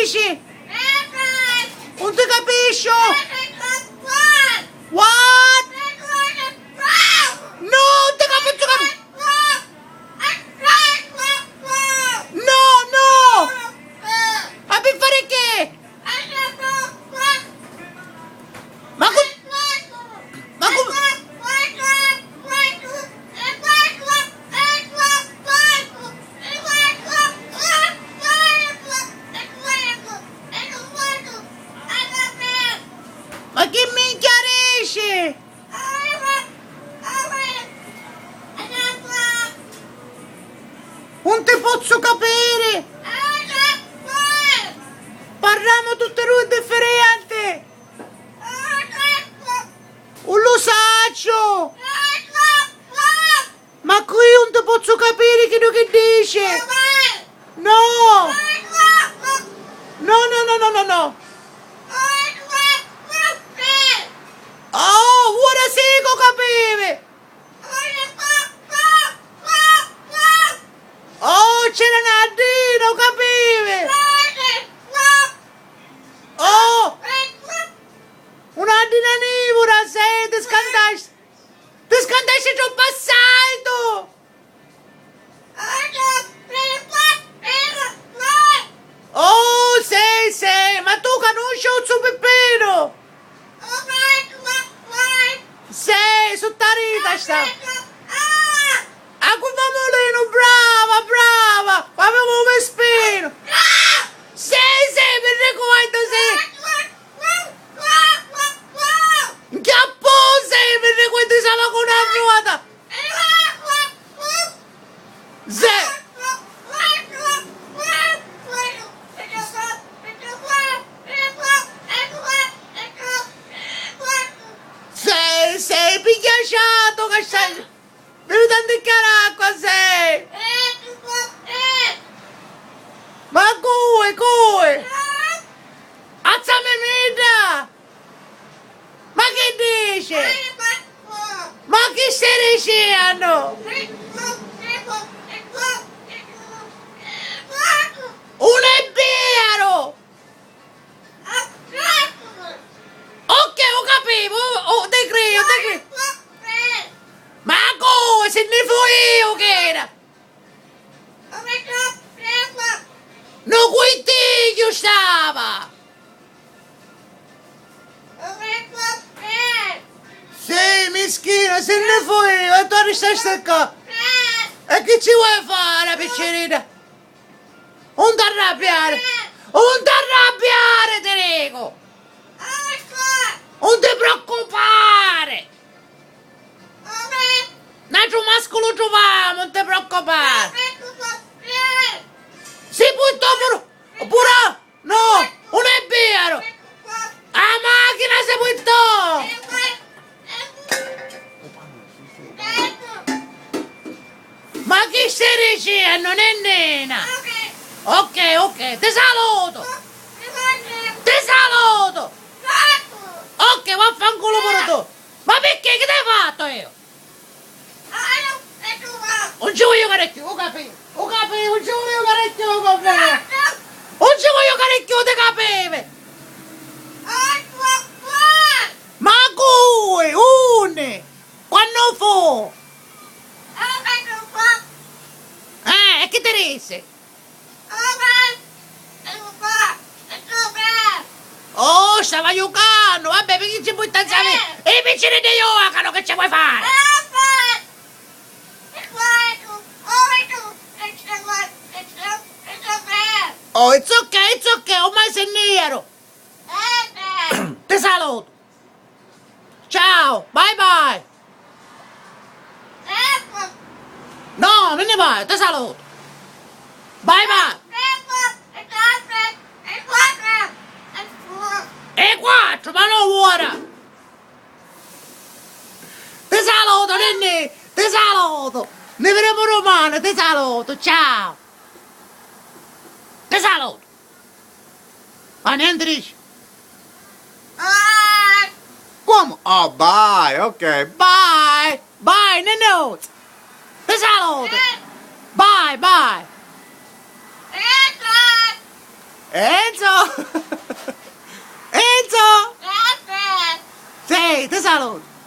dici? Non ti capisco! What? No, non ti capisco! No, no! Ma per fare che? Ma Ma che minchia riesci? Non ti posso capire! Parliamo tutte e due differenti! Un lo saccio! Ma qui non ti posso capire che tu che dici! No! No, no, no, no, no, no! Oh, ora sì che capivi! Oh, c'era Nadino, capivi? Oh, una dinanivora, sei, ti scandasci troppo assai tu! Oh, sei, ma tu conosci il suo Peppino? Sei, su tarita sta! A come molino, brava, brava! Ma avevo un vespino! Sei, mi ricordo, sei! Che apposta, mi ricordo, stava con una ruota! Sei! Sei picchiacciato che stai... Devi tanticchiare acqua, sei! Ma come? Alzami mita! Ma che dice? Ma chi stai dicendo? Un è vero! Ok, ho capito, te credo. Ma come, se ne fui io che era? No, quei tigli stava! Sì, mischina, se ne fui io, e tu restaste qua. E che ci vuoi fare, piccerina? Non ti arrabbiare! Non ti arrabbiare, te dico! Non ti preoccupare! Un altro mascolo troviamo, non ti preoccupare! Si buttò pure... No, non è vero! La macchina si buttò! Ma chi stai dicendo, nennina? Ok, ti saluto! Ti saluto! Ok, vaffanculo pure tu! Ma perché? Che ti hai fatto io? Non ci voglio carecchio, ho capito, non ci voglio carecchio, ho capito. Non ci voglio carecchio, ti capivi. Ma come? Une? Quando fu? E che ti rese? Oh, stava giocando, vabbè, perché ci puoi tanzare? E i vicini di giocano, che ci vuoi fare? Oh, it's okay, ormai sei nero. Ti saluto. Ciao, bye bye. No, non ne vai, ti saluto. Bye bye. E quattro, ma non ora. Ti saluto, Nenni, ti saluto. Ne vedremo domani, ti saluto, ciao. Ti saluto. Ma niente dici? Come? Oh, bye, ok. Bye, Nenno. Ti saluto. Bye. Enzo! Enzo! Sì, ti saluto!